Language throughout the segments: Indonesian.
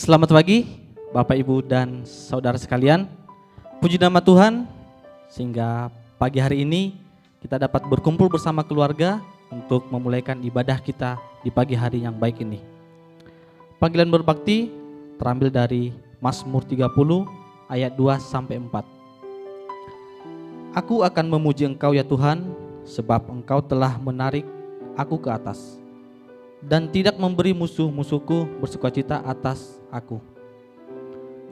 Selamat pagi Bapak Ibu dan Saudara sekalian. Puji nama Tuhan sehingga pagi hari ini kita dapat berkumpul bersama keluarga untuk memulaikan ibadah kita di pagi hari yang baik ini. Panggilan berbakti terambil dari Mazmur 30 ayat 2 sampai 4. Aku akan memuji Engkau ya Tuhan, sebab Engkau telah menarik aku ke atas dan tidak memberi musuh-musuhku bersukacita atas aku.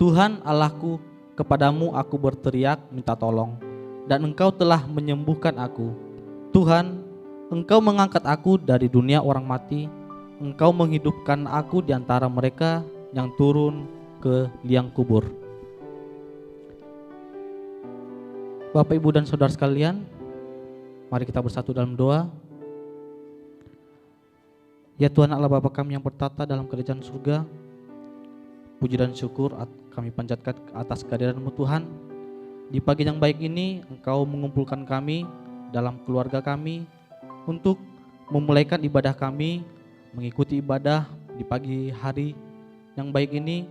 Tuhan Allahku, kepadamu aku berteriak minta tolong, dan Engkau telah menyembuhkan aku. Tuhan, Engkau mengangkat aku dari dunia orang mati, Engkau menghidupkan aku di antara mereka yang turun ke liang kubur. Bapak, Ibu, dan Saudara sekalian, mari kita bersatu dalam doa. Ya Tuhan Allah Bapa kami yang bertata dalam kerajaan surga, puji dan syukur kami panjatkan atas kehadiran-Mu Tuhan. Di pagi yang baik ini Engkau mengumpulkan kami dalam keluarga kami untuk memulaikan ibadah kami, mengikuti ibadah di pagi hari yang baik ini.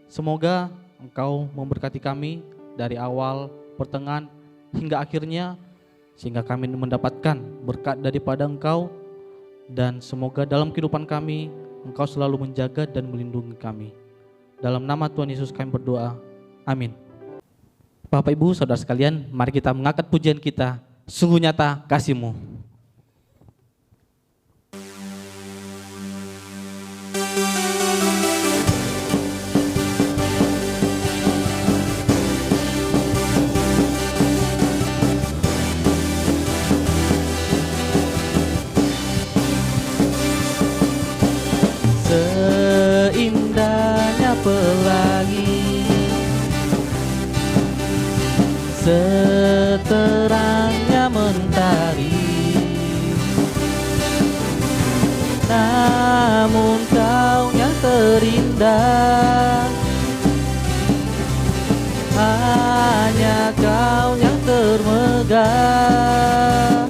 Semoga Engkau memberkati kami dari awal, pertengahan hingga akhirnya, sehingga kami mendapatkan berkat daripada Engkau. Dan semoga dalam kehidupan kami Engkau selalu menjaga dan melindungi kami. Dalam nama Tuhan Yesus kami berdoa, amin. Bapak, Ibu, Saudara sekalian, mari kita mengangkat pujian kita, sungguh nyata kasih-Mu. Seindahnya pelangi, seterangnya mentari, namun Kau yang terindah, hanya Kau yang termegah.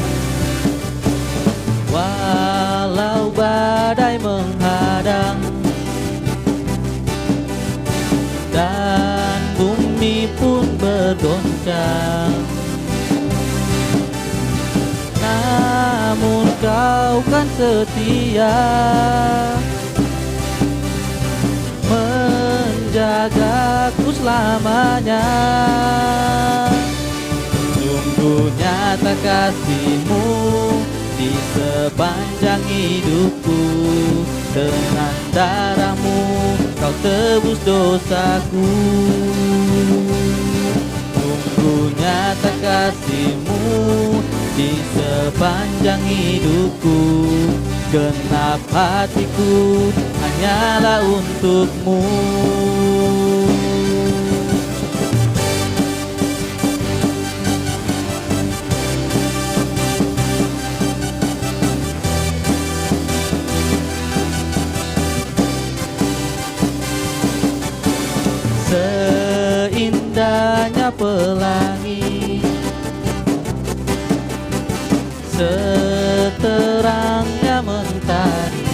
Walau badai menghadang dan bumi pun bergoncang, namun Kau kan setia menjagaku selamanya. Sungguh nyata kasih-Mu di sepanjang hidupku, dengan darah-Mu Kau tebus dosaku. Sungguh nyata kasih-Mu di sepanjang hidupku, genap hatiku hanyalah untuk-Mu. Seindahnya pelangi, seterangnya mentari,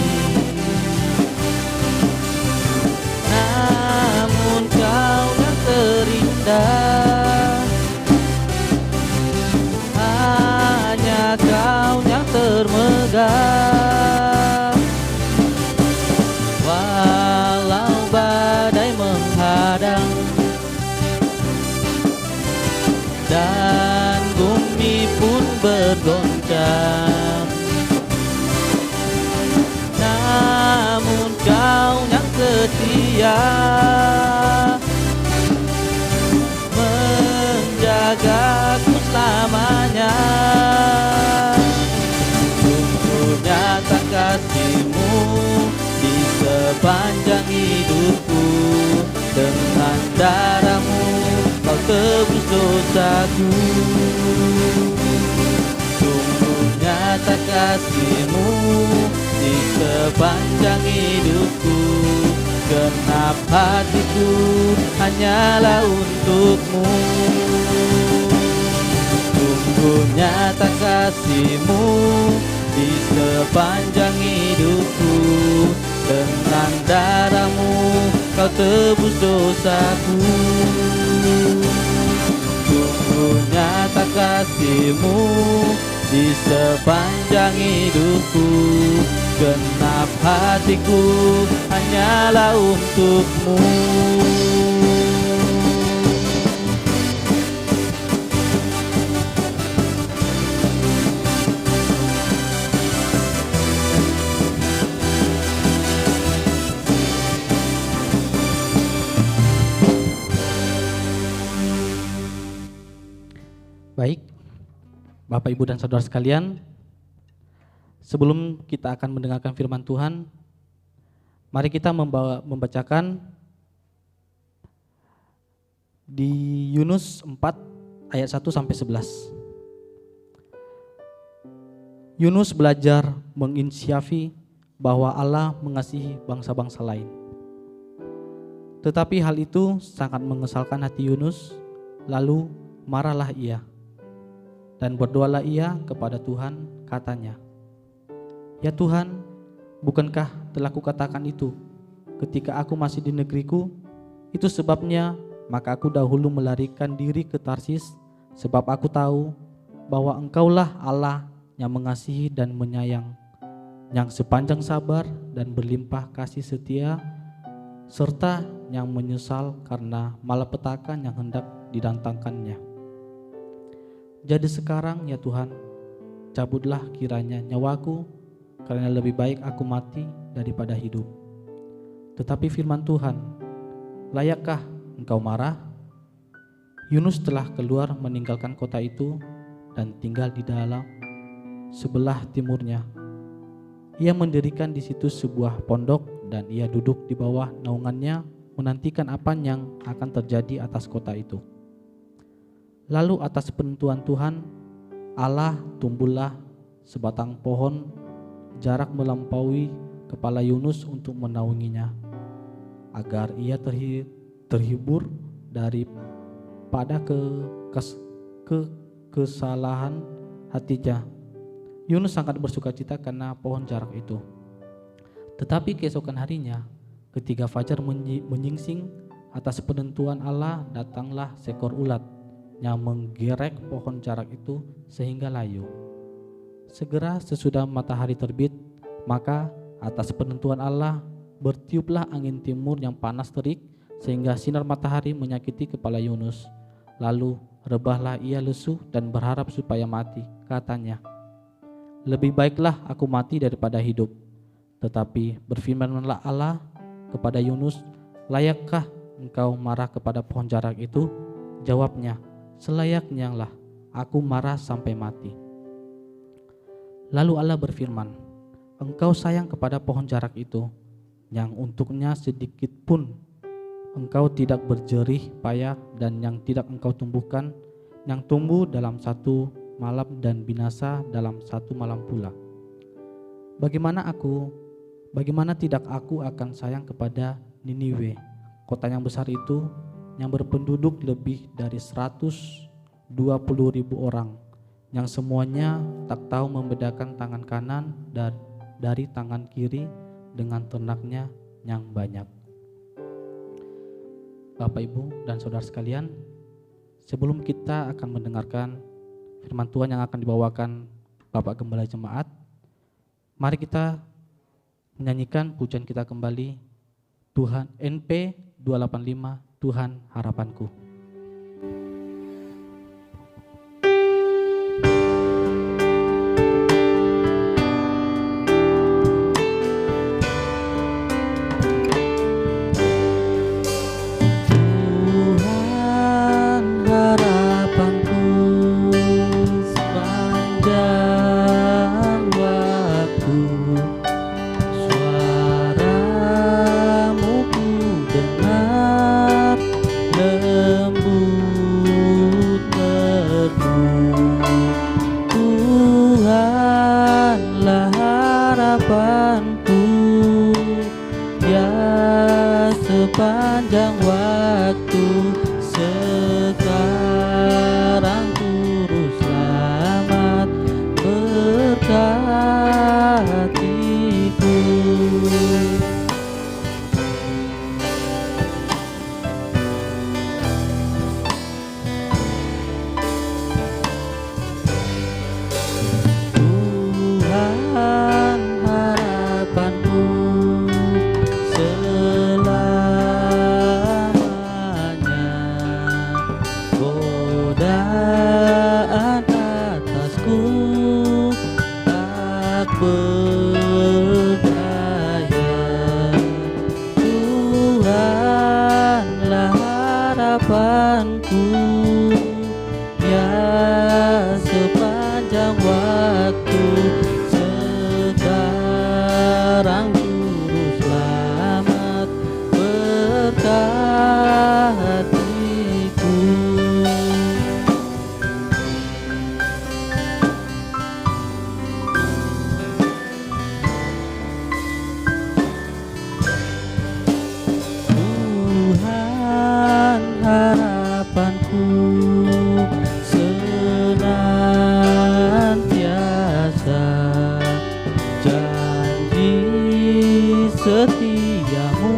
namun Kau yang terindah, hanya Kau yang termegah. Walau badai menghadang dan bumi pun bergoncang, namun Kau yang setia menjagaku selamanya. Sungguh nyata kasih-Mu di sepanjang hidupku, dengan darah-Mu Kau tebus dosaku. Sungguh nyata kasih-Mu di sepanjang hidupku, genap hatiku hanyalah untuk-Mu. Sungguh nyata kasih-Mu di sepanjang hidupku, dengan darah-Mu Kau tebus dosaku. Sungguh nyata kasih-Mu di sepanjang hidupku. Genap hatiku hanyalah untuk-Mu. Baik, Bapak, Ibu, dan Saudara sekalian, sebelum kita akan mendengarkan firman Tuhan, mari kita membacakan di Yunus 4 ayat 1 sampai 11. Yunus belajar menginsyafi bahwa Allah mengasihi bangsa-bangsa lain. Tetapi hal itu sangat mengesalkan hati Yunus, lalu marahlah ia. Dan berdoalah ia kepada Tuhan, katanya, "Ya Tuhan, bukankah telah kukatakan itu ketika aku masih di negeriku? Itu sebabnya maka aku dahulu melarikan diri ke Tarsis, sebab aku tahu bahwa Engkaulah Allah yang mengasihi dan menyayang, yang sepanjang sabar dan berlimpah kasih setia, serta yang menyesal karena malapetaka yang hendak didatangkannya. Jadi sekarang ya Tuhan, cabutlah kiranya nyawaku, karena lebih baik aku mati daripada hidup." Tetapi firman Tuhan, "Layakkah engkau marah?" Yunus telah keluar meninggalkan kota itu dan tinggal di dalam sebelah timurnya. Ia mendirikan di situ sebuah pondok dan ia duduk di bawah naungannya menantikan apa yang akan terjadi atas kota itu. Lalu atas penentuan Tuhan Allah tumbuhlah sebatang pohon jarak melampaui kepala Yunus untuk menaunginya, agar ia terhibur daripada kesalahan hatinya. Yunus sangat bersukacita karena pohon jarak itu. Tetapi keesokan harinya, ketika fajar menyingsing, atas penentuan Allah datanglah seekor ulat yang menggerek pohon jarak itu sehingga layu. Segera sesudah matahari terbit, maka atas penentuan Allah bertiuplah angin timur yang panas terik sehingga sinar matahari menyakiti kepala Yunus. Lalu rebahlah ia lesu dan berharap supaya mati. Katanya, "Lebih baiklah aku mati daripada hidup." Tetapi berfirmanlah Allah kepada Yunus, "Layakkah engkau marah kepada pohon jarak itu?" Jawabnya, "Selayaknya lah aku marah sampai mati." Lalu Allah berfirman, "Engkau sayang kepada pohon jarak itu, yang untuknya sedikit pun engkau tidak berjerih payah dan yang tidak engkau tumbuhkan, yang tumbuh dalam satu malam dan binasa dalam satu malam pula. Bagaimana tidak aku akan sayang kepada Niniwe, kota yang besar itu, yang berpenduduk lebih dari 120.000 orang, yang semuanya tak tahu membedakan tangan kanan dari tangan kiri dengan ternaknya yang banyak." Bapak, Ibu, dan Saudara sekalian, sebelum kita akan mendengarkan firman Tuhan yang akan dibawakan Bapak Gembala Jemaat, mari kita menyanyikan pujian kita kembali, Tuhan, NP 285, Tuhan Harapanku. Suaramu ku dengar harapanku, ya sepanjang waktu. Sekarang Juru Selamat berkatiku. Tuhan harapanku, senantiasa janji setiamu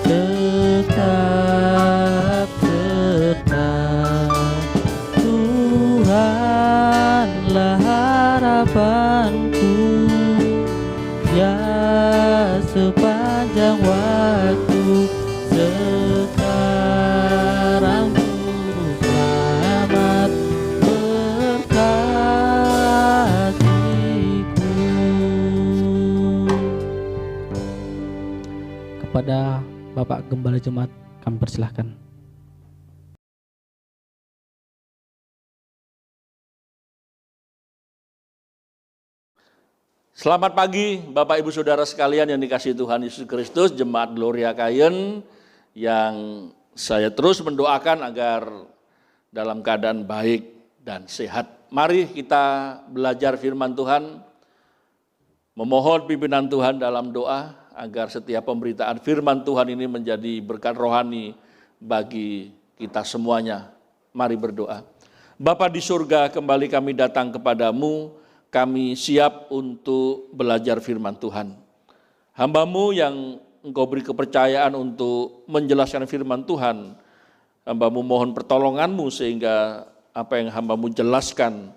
tetap serta. Tuhanlah harapanku, ya sepanjang waktu. Sekarang Juru Selamat berkatiku. Kepada Bapak Gembala Jemaat kami persilahkan. Selamat pagi Bapak Ibu Saudara sekalian yang dikasihi Tuhan Yesus Kristus, Jemaat Gloria Kayen yang saya terus mendoakan agar dalam keadaan baik dan sehat. Mari kita belajar firman Tuhan, memohon pimpinan Tuhan dalam doa agar setiap pemberitaan firman Tuhan ini menjadi berkat rohani bagi kita semuanya. Mari berdoa. Bapa di surga, kembali kami datang kepadamu, kami siap untuk belajar firman Tuhan. Hamba-Mu yang Engkau beri kepercayaan untuk menjelaskan firman Tuhan, hamba-Mu mohon pertolongan-Mu sehingga apa yang hamba-Mu jelaskan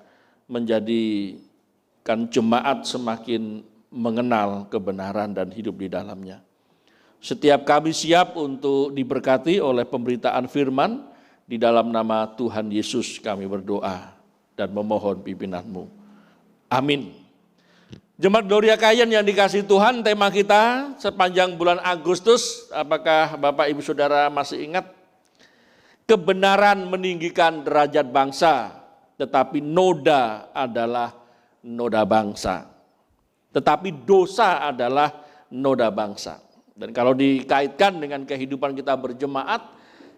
menjadikan jemaat semakin mengenal kebenaran dan hidup di dalamnya. Setiap kami siap untuk diberkati oleh pemberitaan firman, di dalam nama Tuhan Yesus kami berdoa dan memohon pimpinan-Mu. Amin. Jemaat Gloria Kayen yang dikasihi Tuhan, tema kita sepanjang bulan Agustus, apakah Bapak Ibu Saudara masih ingat? Kebenaran meninggikan derajat bangsa, tetapi noda adalah noda bangsa. Tetapi dosa adalah noda bangsa. Dan kalau dikaitkan dengan kehidupan kita berjemaat,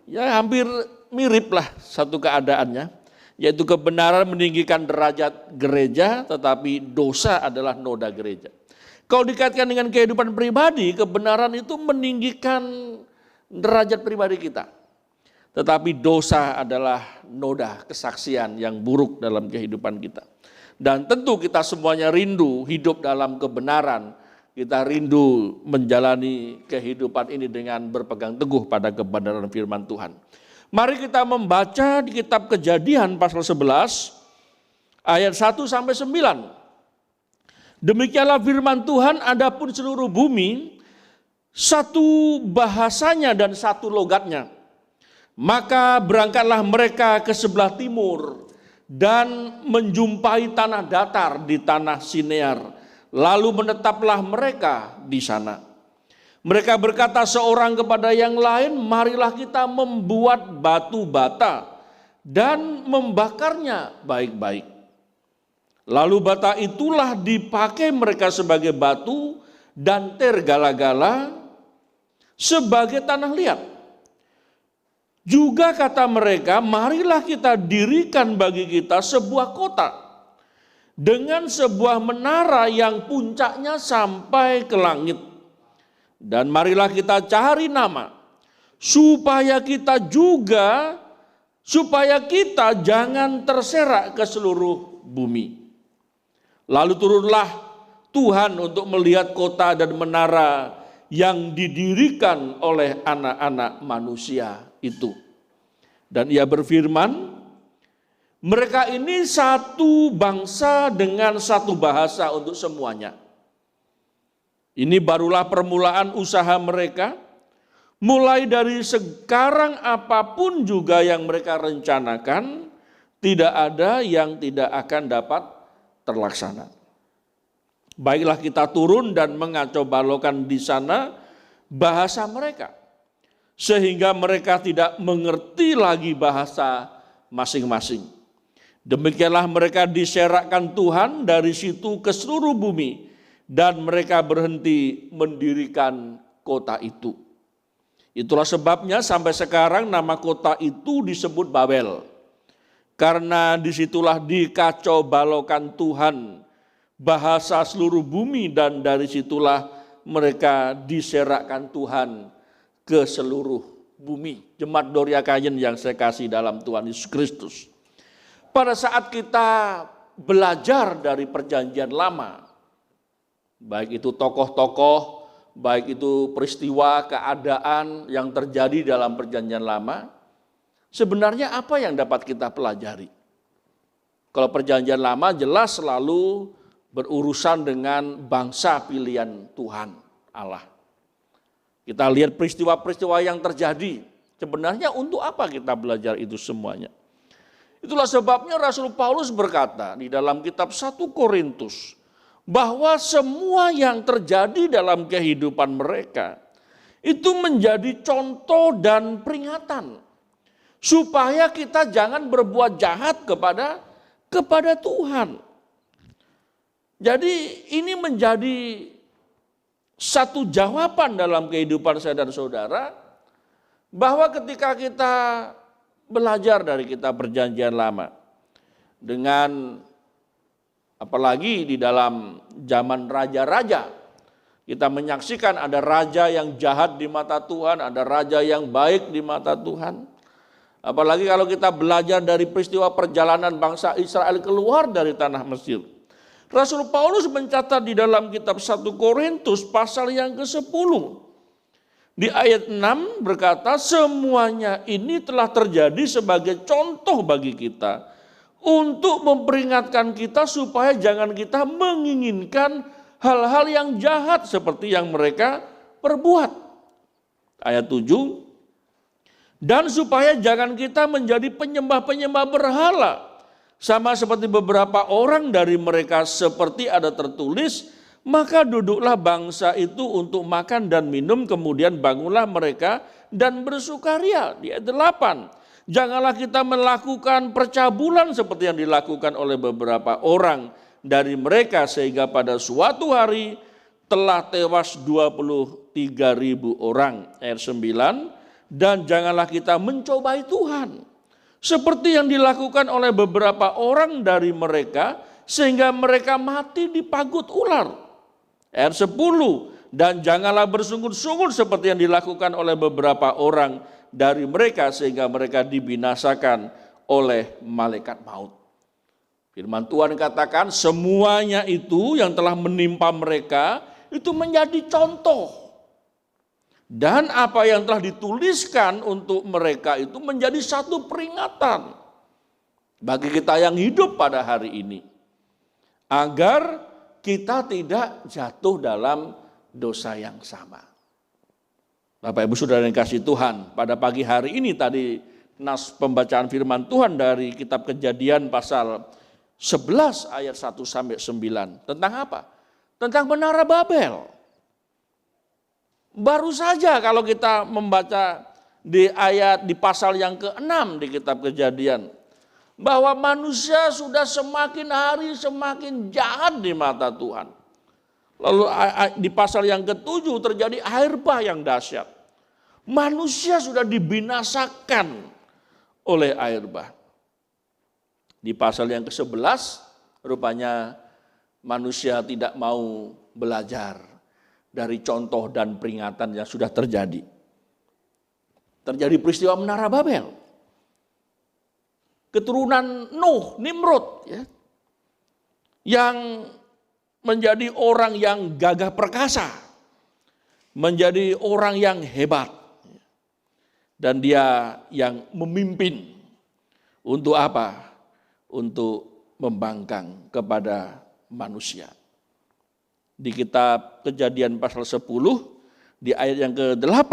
ya hampir miriplah satu keadaannya. Yaitu kebenaran meninggikan derajat gereja, tetapi dosa adalah noda gereja. Kalau dikaitkan dengan kehidupan pribadi, kebenaran itu meninggikan derajat pribadi kita. Tetapi dosa adalah noda kesaksian yang buruk dalam kehidupan kita. Dan tentu kita semuanya rindu hidup dalam kebenaran. Kita rindu menjalani kehidupan ini dengan berpegang teguh pada kebenaran firman Tuhan. Mari kita membaca di kitab Kejadian pasal 11 ayat 1 sampai 9. Demikianlah firman Tuhan, adapun seluruh bumi satu bahasanya dan satu logatnya. Maka berangkatlah mereka ke sebelah timur dan menjumpai tanah datar di tanah Sinear. Lalu menetaplah mereka di sana. Mereka berkata seorang kepada yang lain, marilah kita membuat batu bata dan membakarnya baik-baik. Lalu bata itulah dipakai mereka sebagai batu dan tergala-gala sebagai tanah liat. Juga kata mereka, marilah kita dirikan bagi kita sebuah kota dengan sebuah menara yang puncaknya sampai ke langit. Dan marilah kita cari nama, supaya kita jangan terserak ke seluruh bumi. Lalu turunlah Tuhan untuk melihat kota dan menara yang didirikan oleh anak-anak manusia itu. Dan ia berfirman, mereka ini satu bangsa dengan satu bahasa untuk semuanya. Ini barulah permulaan usaha mereka, mulai dari sekarang apapun juga yang mereka rencanakan, tidak ada yang tidak akan dapat terlaksana. Baiklah kita turun dan mengacau balokan di sana bahasa mereka, sehingga mereka tidak mengerti lagi bahasa masing-masing. Demikianlah mereka diserakkan Tuhan dari situ ke seluruh bumi, dan mereka berhenti mendirikan kota itu. Itulah sebabnya sampai sekarang nama kota itu disebut Babel. Karena disitulah dikacau balaukan Tuhan bahasa seluruh bumi, dan dari situlah mereka diserakkan Tuhan ke seluruh bumi. Jemaat Doria Kayen yang saya kasih dalam Tuhan Yesus Kristus. Pada saat kita belajar dari perjanjian lama, baik itu tokoh-tokoh, baik itu peristiwa, keadaan yang terjadi dalam perjanjian lama, sebenarnya apa yang dapat kita pelajari? Kalau perjanjian lama jelas selalu berurusan dengan bangsa pilihan Tuhan Allah. Kita lihat peristiwa-peristiwa yang terjadi. Sebenarnya untuk apa kita belajar itu semuanya? Itulah sebabnya Rasul Paulus berkata di dalam kitab 1 Korintus bahwa semua yang terjadi dalam kehidupan mereka itu menjadi contoh dan peringatan supaya kita jangan berbuat jahat kepada Tuhan. Jadi ini menjadi satu jawaban dalam kehidupan saya dan saudara, bahwa ketika kita belajar dari kitab perjanjian lama, dengan apalagi di dalam zaman raja-raja, kita menyaksikan ada raja yang jahat di mata Tuhan, ada raja yang baik di mata Tuhan. Apalagi kalau kita belajar dari peristiwa perjalanan bangsa Israel keluar dari tanah Mesir. Rasul Paulus mencatat di dalam kitab 1 Korintus pasal yang ke-10. Di ayat 6 berkata, semuanya ini telah terjadi sebagai contoh bagi kita, untuk memperingatkan kita supaya jangan kita menginginkan hal-hal yang jahat seperti yang mereka perbuat. Ayat 7, dan supaya jangan kita menjadi penyembah-penyembah berhala, sama seperti beberapa orang dari mereka, seperti ada tertulis, maka duduklah bangsa itu untuk makan dan minum, kemudian bangunlah mereka dan bersukaria. Di ayat 8, janganlah kita melakukan percabulan seperti yang dilakukan oleh beberapa orang dari mereka, sehingga pada suatu hari telah tewas 23.000 orang. Ayat 9, dan janganlah kita mencobai Tuhan seperti yang dilakukan oleh beberapa orang dari mereka, sehingga mereka mati dipagut ular. Ayat 10, dan janganlah bersungguh-sungguh seperti yang dilakukan oleh beberapa orang dari mereka, sehingga mereka dibinasakan oleh malaikat maut. Firman Tuhan katakan semuanya itu yang telah menimpa mereka itu menjadi contoh. Dan apa yang telah dituliskan untuk mereka itu menjadi satu peringatan bagi kita yang hidup pada hari ini, agar kita tidak jatuh dalam dosa yang sama. Bapak Ibu Saudara yang kasih Tuhan, pada pagi hari ini tadi nas pembacaan firman Tuhan dari kitab Kejadian pasal 11 ayat 1 sampai 9. Tentang apa? Tentang menara Babel. Baru saja kalau kita membaca di pasal yang ke-6 di kitab Kejadian, bahwa manusia sudah semakin hari semakin jahat di mata Tuhan. Lalu di pasal yang ke-7 terjadi air bah yang dahsyat. Manusia sudah dibinasakan oleh air bah. Di pasal yang ke-11 rupanya manusia tidak mau belajar dari contoh dan peringatan yang sudah terjadi. Terjadi peristiwa menara Babel. Keturunan Nuh, Nimrod, ya, yang menjadi orang yang gagah perkasa, menjadi orang yang hebat, dan dia yang memimpin. Untuk apa? Untuk membangkang kepada manusia. Di kitab Kejadian pasal 10, di ayat yang ke-8,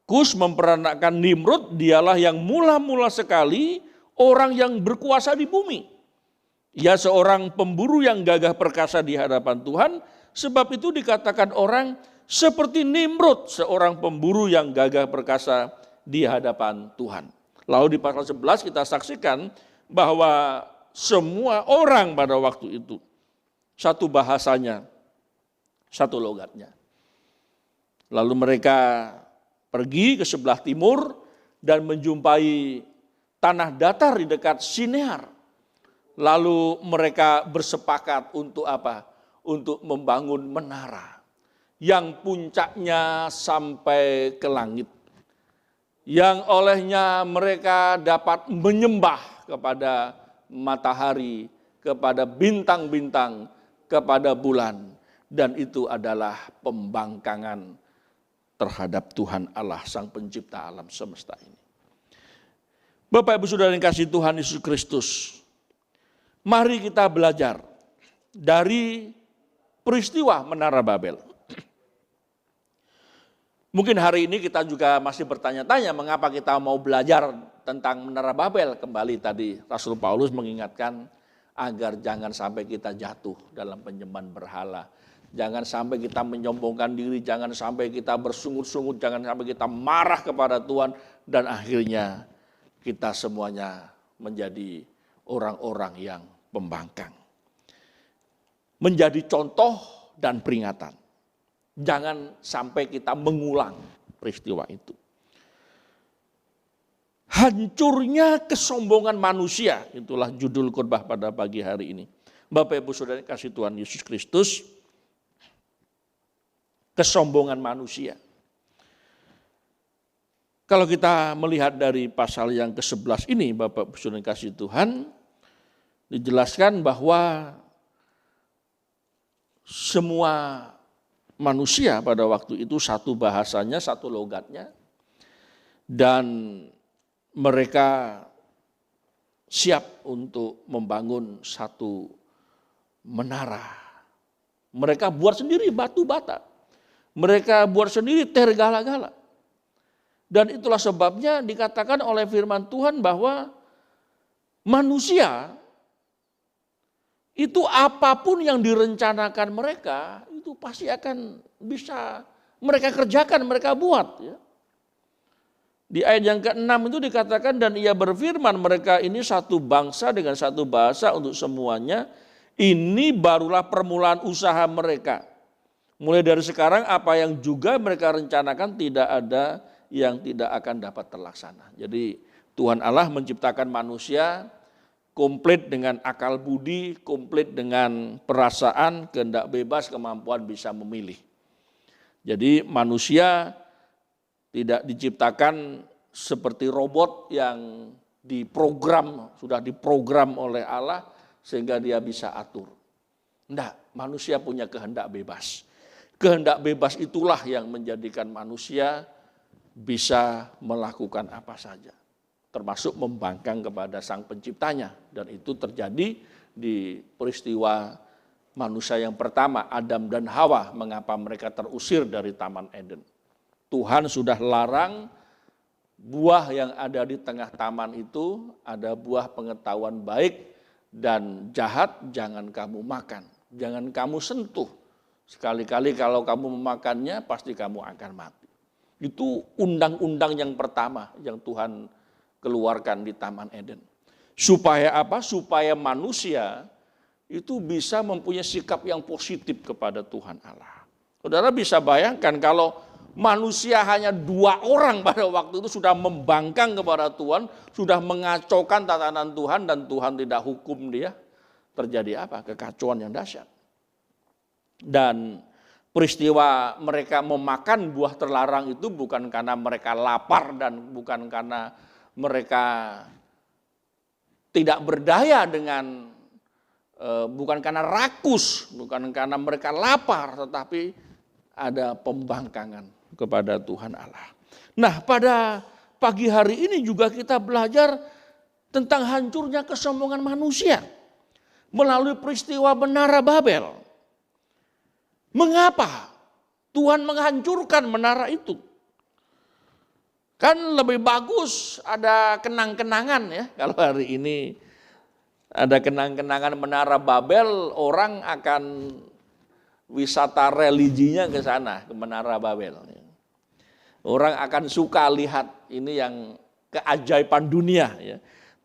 Kus memperanakkan Nimrod, dialah yang mula-mula sekali orang yang berkuasa di bumi. Ia seorang pemburu yang gagah perkasa di hadapan Tuhan, sebab itu dikatakan orang seperti Nimrod, seorang pemburu yang gagah perkasa di hadapan Tuhan. Lalu di pasal 11 kita saksikan bahwa semua orang pada waktu itu satu bahasanya, satu logatnya. Lalu mereka pergi ke sebelah timur dan menjumpai tanah datar di dekat Sinear. Lalu mereka bersepakat untuk apa? Untuk membangun menara yang puncaknya sampai ke langit. Yang olehnya mereka dapat menyembah kepada matahari, kepada bintang-bintang, kepada bulan. Dan itu adalah pembangkangan terhadap Tuhan Allah, Sang Pencipta alam semesta ini. Bapak Ibu Saudara yang kasih Tuhan Yesus Kristus, mari kita belajar dari peristiwa Menara Babel. Mungkin hari ini kita juga masih bertanya-tanya mengapa kita mau belajar tentang Menara Babel. Kembali tadi Rasul Paulus mengingatkan agar jangan sampai kita jatuh dalam penyembahan berhala. Jangan sampai kita menyombongkan diri, jangan sampai kita bersungut-sungut, jangan sampai kita marah kepada Tuhan. Dan akhirnya kita semuanya menjadi orang-orang yang pembangkang. Menjadi contoh dan peringatan. Jangan sampai kita mengulang peristiwa itu. Hancurnya kesombongan manusia, itulah judul khotbah pada pagi hari ini. Bapak Ibu Saudara kasih Tuhan Yesus Kristus, kesombongan manusia. Kalau kita melihat dari pasal yang ke-11 ini, Bapak Ibu Saudara kasih Tuhan, dijelaskan bahwa semua manusia pada waktu itu satu bahasanya, satu logatnya, dan mereka siap untuk membangun satu menara. Mereka buat sendiri batu bata, mereka buat sendiri tergala-gala. Dan itulah sebabnya dikatakan oleh firman Tuhan bahwa manusia itu apapun yang direncanakan mereka, itu pasti akan bisa mereka kerjakan, mereka buat. Ya. Di ayat yang ke-6 itu dikatakan, dan ia berfirman mereka ini satu bangsa dengan satu bahasa untuk semuanya, ini barulah permulaan usaha mereka. Mulai dari sekarang apa yang juga mereka rencanakan tidak ada yang tidak akan dapat terlaksana. Jadi Tuhan Allah menciptakan manusia komplit dengan akal budi, komplit dengan perasaan, kehendak bebas, kemampuan bisa memilih. Jadi manusia tidak diciptakan seperti robot yang sudah diprogram oleh Allah sehingga dia bisa atur. Tidak, manusia punya kehendak bebas. Kehendak bebas itulah yang menjadikan manusia bisa melakukan apa saja, termasuk membangkang kepada Sang Penciptanya. Dan itu terjadi di peristiwa manusia yang pertama, Adam dan Hawa, mengapa mereka terusir dari Taman Eden. Tuhan sudah larang buah yang ada di tengah taman itu, ada buah pengetahuan baik dan jahat, jangan kamu makan, jangan kamu sentuh. Sekali-kali kalau kamu memakannya, pasti kamu akan mati. Itu undang-undang yang pertama yang Tuhan keluarkan di Taman Eden. Supaya apa? Supaya manusia itu bisa mempunyai sikap yang positif kepada Tuhan Allah. Saudara bisa bayangkan kalau manusia hanya 2 orang pada waktu itu sudah membangkang kepada Tuhan, sudah mengacaukan tatanan Tuhan dan Tuhan tidak hukum dia, terjadi apa? Kekacauan yang dahsyat. Dan peristiwa mereka memakan buah terlarang itu bukan karena mereka lapar dan bukan karena mereka tidak berdaya bukan karena rakus, bukan karena mereka lapar, tetapi ada pembangkangan kepada Tuhan Allah. Nah, pada pagi hari ini juga kita belajar tentang hancurnya kesombongan manusia melalui peristiwa Menara Babel. Mengapa Tuhan menghancurkan menara itu? Kan lebih bagus ada kenang-kenangan ya. Kalau hari ini ada kenang-kenangan Menara Babel, orang akan wisata religinya ke sana, ke Menara Babel. Orang akan suka lihat ini yang keajaiban dunia, ya.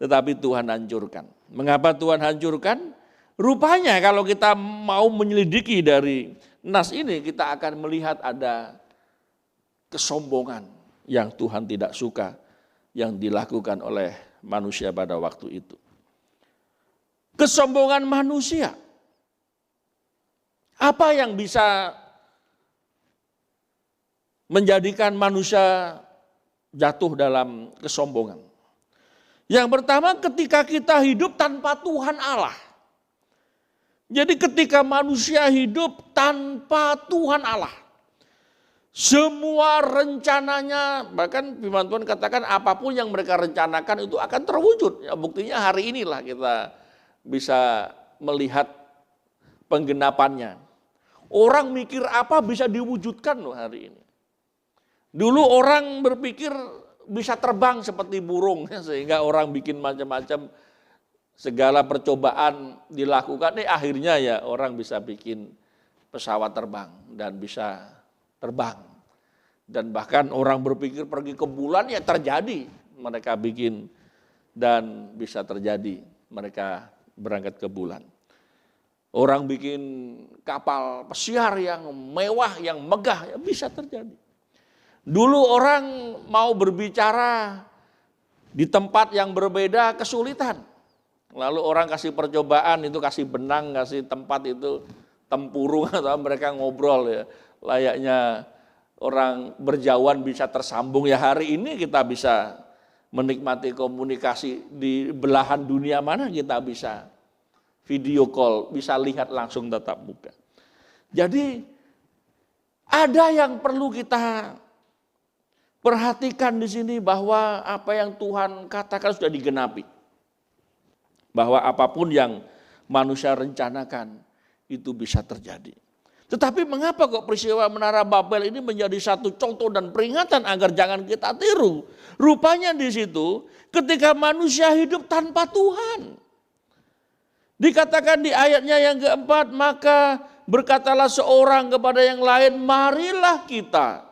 Tetapi Tuhan hancurkan. Mengapa Tuhan hancurkan? Rupanya kalau kita mau menyelidiki dari nas ini, kita akan melihat ada kesombongan yang Tuhan tidak suka yang dilakukan oleh manusia pada waktu itu. Kesombongan manusia. Apa yang bisa menjadikan manusia jatuh dalam kesombongan? Yang pertama, ketika kita hidup tanpa Tuhan Allah. Jadi ketika manusia hidup tanpa Tuhan Allah, semua rencananya, bahkan firman Tuhan katakan apapun yang mereka rencanakan itu akan terwujud. Ya, buktinya hari inilah kita bisa melihat penggenapannya. Orang mikir apa bisa diwujudkan loh hari ini. Dulu orang berpikir bisa terbang seperti burung, sehingga orang bikin macam-macam, segala percobaan dilakukan, akhirnya ya orang bisa bikin pesawat terbang dan bisa terbang. Dan bahkan orang berpikir pergi ke bulan, ya terjadi, mereka bikin dan bisa terjadi, mereka berangkat ke bulan. Orang bikin kapal pesiar yang mewah, yang megah, ya bisa terjadi. Dulu orang mau berbicara di tempat yang berbeda kesulitan. Lalu orang kasih percobaan, itu kasih benang, kasih tempat itu tempurung atau mereka ngobrol, ya. Layaknya orang berjauhan bisa tersambung. Ya hari ini kita bisa menikmati komunikasi di belahan dunia mana kita bisa video call, bisa lihat langsung tatap muka. Jadi ada yang perlu kita perhatikan di sini, bahwa apa yang Tuhan katakan sudah digenapi. Bahwa apapun yang manusia rencanakan itu bisa terjadi. Tetapi mengapa kok peristiwa Menara Babel ini menjadi satu contoh dan peringatan agar jangan kita tiru? Rupanya di situ ketika manusia hidup tanpa Tuhan. Dikatakan di ayatnya yang keempat, maka berkatalah seorang kepada yang lain, marilah kita.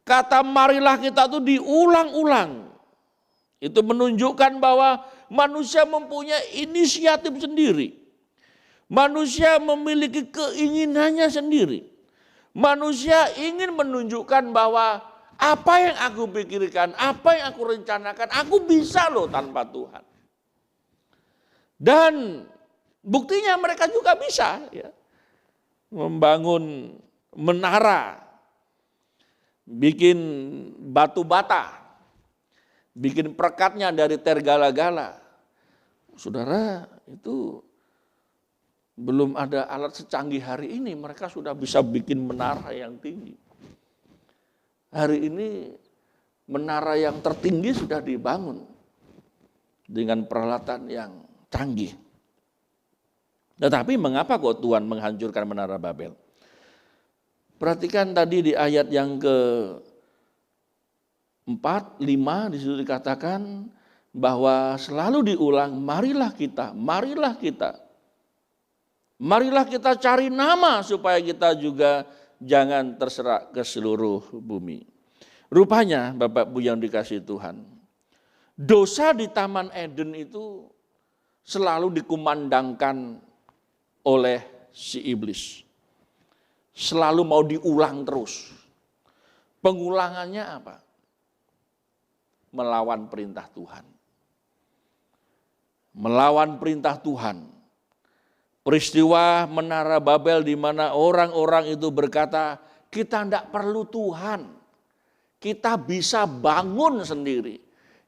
Kata marilah kita itu diulang-ulang. Itu menunjukkan bahwa manusia mempunyai inisiatif sendiri. Manusia memiliki keinginannya sendiri. Manusia ingin menunjukkan bahwa apa yang aku pikirkan, apa yang aku rencanakan, aku bisa loh tanpa Tuhan. Dan buktinya mereka juga bisa, ya, membangun menara, bikin batu bata, bikin perekatnya dari tergala-gala. Saudara, itu belum ada alat secanggih hari ini, mereka sudah bisa bikin menara yang tinggi. Hari ini menara yang tertinggi sudah dibangun dengan peralatan yang canggih. Tetapi mengapa kok Tuhan menghancurkan Menara Babel? Perhatikan tadi di ayat yang ke-4, 5 di situ dikatakan bahwa selalu diulang, marilah kita, marilah kita. Marilah kita cari nama supaya kita juga jangan terserak ke seluruh bumi. Rupanya Bapak Ibu yang dikasihi Tuhan, dosa di Taman Eden itu selalu dikumandangkan oleh si iblis. Selalu mau diulang terus. Pengulangannya apa? Melawan perintah Tuhan. Melawan perintah Tuhan. Peristiwa Menara Babel di mana orang-orang itu berkata, kita tidak perlu Tuhan. Kita bisa bangun sendiri.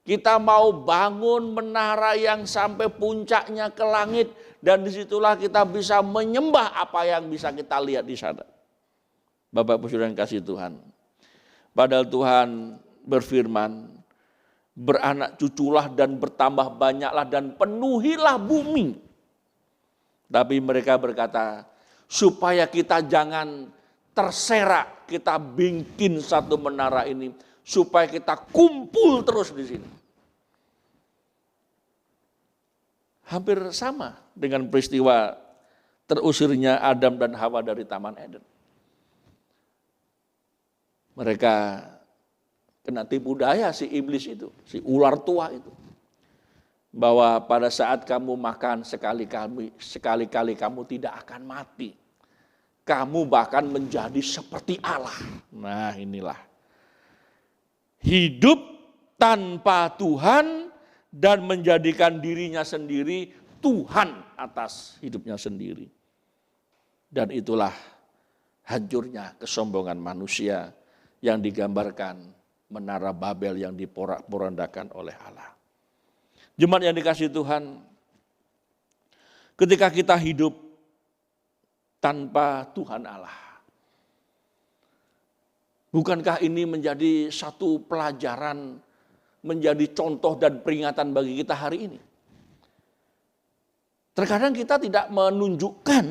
Kita mau bangun menara yang sampai puncaknya ke langit, dan disitulah kita bisa menyembah apa yang bisa kita lihat di sana. Bapak Ibu Saudara yang kasih Tuhan. Padahal Tuhan berfirman, beranak cuculah dan bertambah banyaklah dan penuhilah bumi. Tapi mereka berkata, supaya kita jangan terserak, kita bikin satu menara ini supaya kita kumpul terus di sini. Hampir sama dengan peristiwa terusirnya Adam dan Hawa dari Taman Eden. Mereka kena tipu daya si iblis itu, si ular tua itu. Bahwa pada saat kamu makan sekali-kali kamu tidak akan mati. Kamu bahkan menjadi seperti Allah. Nah, inilah hidup tanpa Tuhan dan menjadikan dirinya sendiri Tuhan atas hidupnya sendiri. Dan itulah hancurnya kesombongan manusia yang digambarkan menara Babel yang diporak-porandakan oleh Allah. Jemaat yang dikasihi Tuhan, ketika kita hidup tanpa Tuhan Allah, bukankah ini menjadi satu pelajaran, menjadi contoh dan peringatan bagi kita hari ini? Terkadang kita tidak menunjukkan,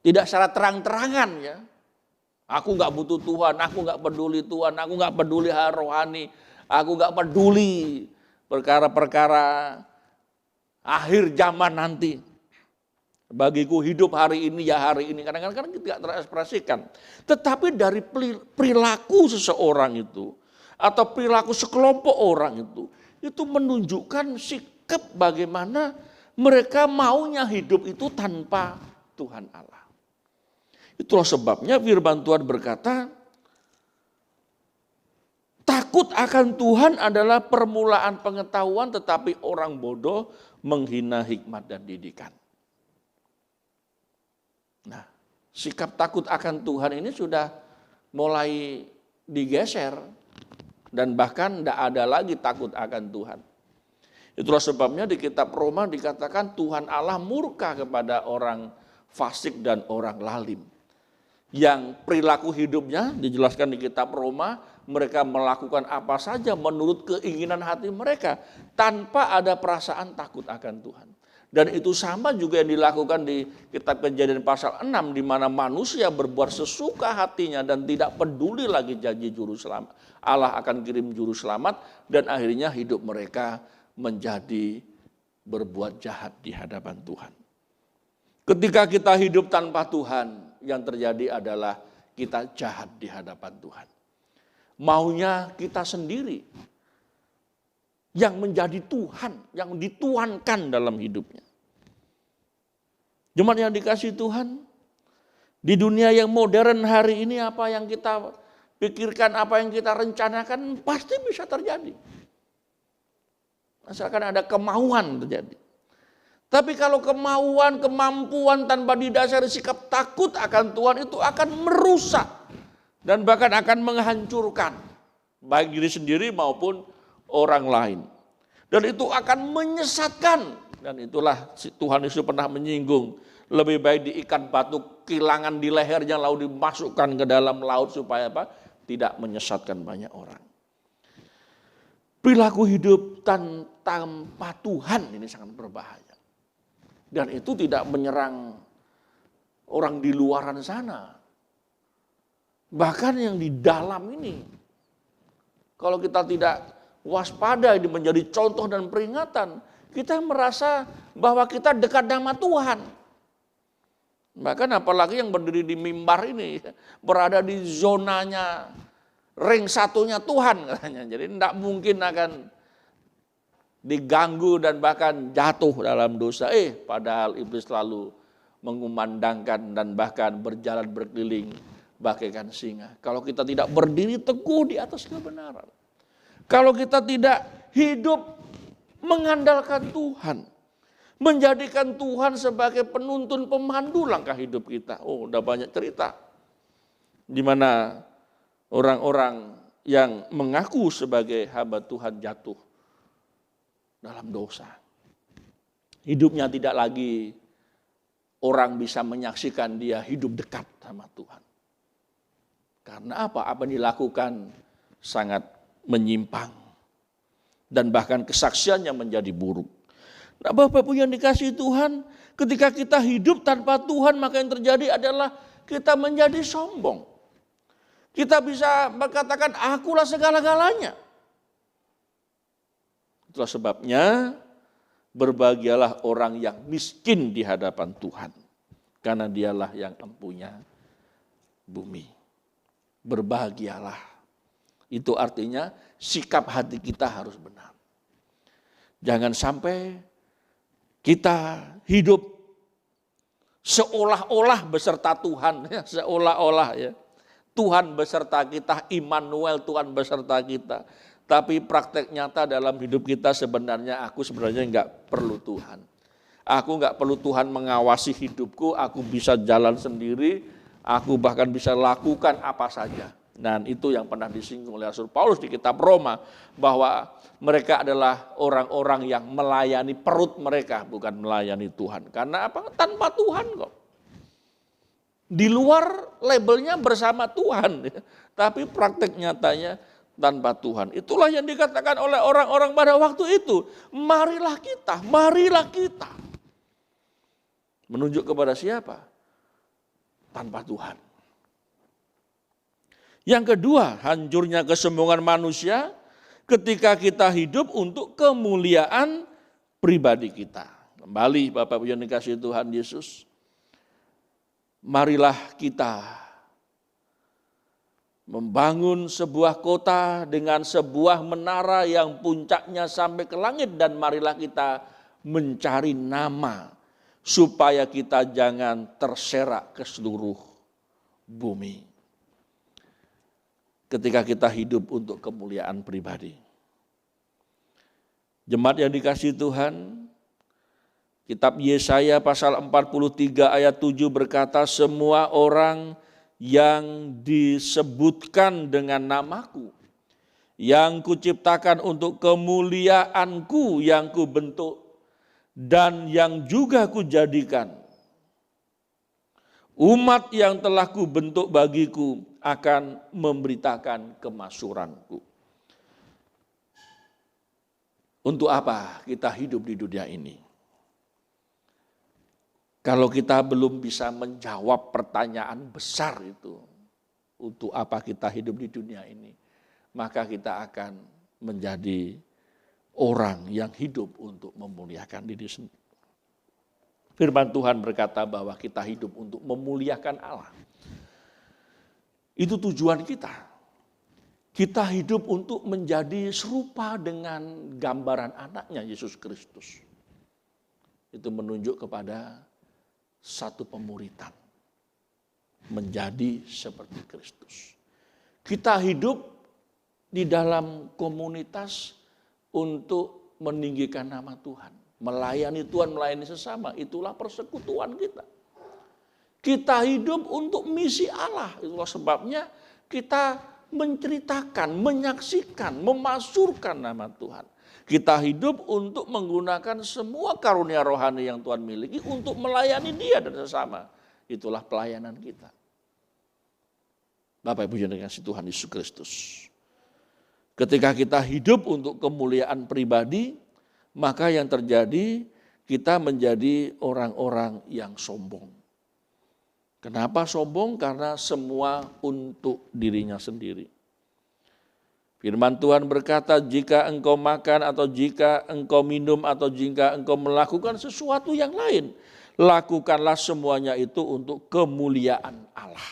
tidak secara terang-terangan ya. Aku nggak butuh Tuhan, aku nggak peduli Tuhan, aku nggak peduli hal rohani, aku nggak peduli perkara-perkara akhir zaman nanti. Bagiku hidup hari ini ya hari ini. Kadang-kadang kita tidak terekspresikan. Tetapi dari perilaku seseorang itu, atau perilaku sekelompok orang itu menunjukkan sikap bagaimana mereka maunya hidup itu tanpa Tuhan Allah. Itulah sebabnya firman Tuhan berkata, takut akan Tuhan adalah permulaan pengetahuan, tetapi orang bodoh menghina hikmat dan didikan. Nah, sikap takut akan Tuhan ini sudah mulai digeser dan bahkan tidak ada lagi takut akan Tuhan. Itulah sebabnya di kitab Roma dikatakan Tuhan Allah murka kepada orang fasik dan orang lalim. Yang perilaku hidupnya dijelaskan di kitab Roma, mereka melakukan apa saja menurut keinginan hati mereka tanpa ada perasaan takut akan Tuhan. Dan itu sama juga yang dilakukan di kitab Kejadian pasal 6, di mana manusia berbuat sesuka hatinya dan tidak peduli lagi janji juru selamat. Allah akan kirim juru selamat dan akhirnya hidup mereka menjadi berbuat jahat di hadapan Tuhan. Ketika kita hidup tanpa Tuhan, yang terjadi adalah kita jahat di hadapan Tuhan. Maunya kita sendiri yang menjadi Tuhan, yang dituankan dalam hidupnya. Jemaat yang dikasihi Tuhan, di dunia yang modern hari ini apa yang kita pikirkan, apa yang kita rencanakan pasti bisa terjadi. Asalkan ada kemauan terjadi. Tapi kalau kemauan, kemampuan tanpa didasari sikap takut akan Tuhan itu akan merusak dan bahkan akan menghancurkan baik diri sendiri maupun orang lain. Dan itu akan menyesatkan. Dan itulah Tuhan Yesus pernah menyinggung, lebih baik diikat batu kilangan di lehernya lalu dimasukkan ke dalam laut supaya apa? Tidak menyesatkan banyak orang. Perilaku hidup tanpa Tuhan ini sangat berbahaya. Dan itu tidak menyerang orang di luaran sana. Bahkan yang di dalam ini. Kalau kita tidak waspada ini menjadi contoh dan peringatan. Kita merasa bahwa kita dekat sama Tuhan. Bahkan apalagi yang berdiri di mimbar ini. Berada di zonanya, ring satunya Tuhan katanya. Jadi tidak mungkin akan diganggu dan bahkan jatuh dalam dosa. Padahal iblis selalu mengumandangkan dan bahkan berjalan berkeliling bagaikan singa. Kalau kita tidak berdiri teguh di atas kebenaran. Kalau kita tidak hidup mengandalkan Tuhan. Menjadikan Tuhan sebagai penuntun pemandu langkah hidup kita. Udah banyak cerita. Di mana orang-orang yang mengaku sebagai hamba Tuhan jatuh dalam dosa. Hidupnya tidak lagi orang bisa menyaksikan dia hidup dekat sama Tuhan. Karena apa? Apa yang dilakukan sangat menyimpang. Dan bahkan kesaksiannya menjadi buruk. Nah, Bapak-Ibu yang dikasihi Tuhan, ketika kita hidup tanpa Tuhan, maka yang terjadi adalah kita menjadi sombong. Kita bisa berkatakan, akulah segala-galanya. Itulah sebabnya berbahagialah orang yang miskin di hadapan Tuhan. karena dialah yang empunya bumi. Berbahagialah. Itu artinya sikap hati kita harus benar. Jangan sampai kita hidup seolah-olah beserta Tuhan, ya, seolah-olah ya. Tuhan beserta kita, Immanuel, Tuhan beserta kita. Tapi praktek nyata dalam hidup kita sebenarnya enggak perlu Tuhan. Aku enggak perlu Tuhan mengawasi hidupku, aku bisa jalan sendiri, aku bahkan bisa lakukan apa saja. Dan itu yang pernah disinggung oleh Rasul Paulus di kitab Roma, bahwa mereka adalah orang-orang yang melayani perut mereka, bukan melayani Tuhan. Karena apa? Tanpa Tuhan kok. Di luar labelnya bersama Tuhan, tapi praktek nyatanya tanpa Tuhan. Itulah yang dikatakan oleh orang-orang pada waktu itu. Marilah kita. Menunjuk kepada siapa? Tanpa Tuhan. Yang kedua, hancurnya kesombongan manusia ketika kita hidup untuk kemuliaan pribadi kita. Kembali Bapak Ibu yang dikasihi Tuhan Yesus, marilah kita membangun sebuah kota dengan sebuah menara yang puncaknya sampai ke langit, dan marilah kita mencari nama supaya kita jangan terserak ke seluruh bumi. Ketika kita hidup untuk kemuliaan pribadi. Jemaat yang dikasihi Tuhan, kitab Yesaya pasal 43 ayat 7 berkata, semua orang yang disebutkan dengan namaku, yang kuciptakan untuk kemuliaanku, yang kubentuk dan yang juga kujadikan, umat yang telah kubentuk bagiku akan memberitakan kemasyhuranku. Untuk apa kita hidup di dunia ini? Kalau kita belum bisa menjawab pertanyaan besar itu, untuk apa kita hidup di dunia ini, maka kita akan menjadi orang yang hidup untuk memuliakan diri sendiri. Firman Tuhan berkata bahwa kita hidup untuk memuliakan Allah. Itu tujuan kita. Kita hidup untuk menjadi serupa dengan gambaran anaknya Yesus Kristus. Itu menunjuk kepada satu pemuritan. Menjadi seperti Kristus. Kita hidup di dalam komunitas untuk meninggikan nama Tuhan. Melayani Tuhan, melayani sesama, itulah persekutuan kita. Kita hidup untuk misi Allah, itulah sebabnya kita menceritakan, menyaksikan, memasyurkan nama Tuhan. Kita hidup untuk menggunakan semua karunia rohani yang Tuhan miliki untuk melayani Dia dan sesama. Itulah pelayanan kita. Bapak Ibu yang dikasihi Tuhan Yesus Kristus. Ketika kita hidup untuk kemuliaan pribadi, maka yang terjadi kita menjadi orang-orang yang sombong. Kenapa sombong? Karena semua untuk dirinya sendiri. Firman Tuhan berkata, jika engkau makan atau jika engkau minum atau jika engkau melakukan sesuatu yang lain, lakukanlah semuanya itu untuk kemuliaan Allah.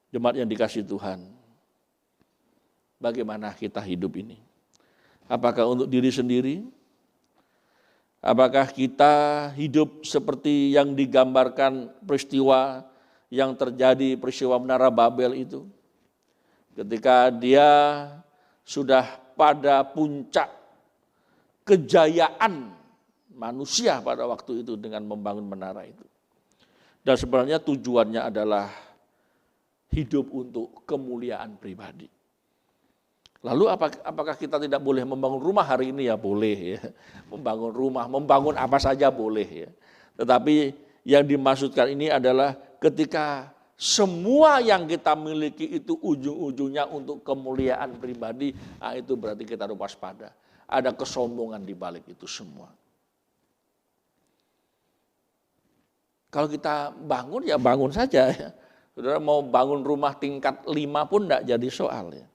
Jemaat yang dikasihi Tuhan, bagaimana kita hidup ini? Apakah untuk diri sendiri? Apakah kita hidup seperti yang digambarkan peristiwa yang terjadi, peristiwa Menara Babel itu? Ketika dia sudah pada puncak kejayaan manusia pada waktu itu dengan membangun menara itu. Dan sebenarnya tujuannya adalah hidup untuk kemuliaan pribadi. Lalu apakah kita tidak boleh membangun rumah hari ini? Ya boleh ya. Membangun rumah, membangun apa saja boleh ya. Tetapi yang dimaksudkan ini adalah ketika semua yang kita miliki itu ujung-ujungnya untuk kemuliaan pribadi, nah itu berarti kita harus waspada. Ada kesombongan di balik itu semua. Kalau kita bangun ya bangun saja ya. Saudara mau bangun rumah tingkat 5 pun enggak jadi soal ya.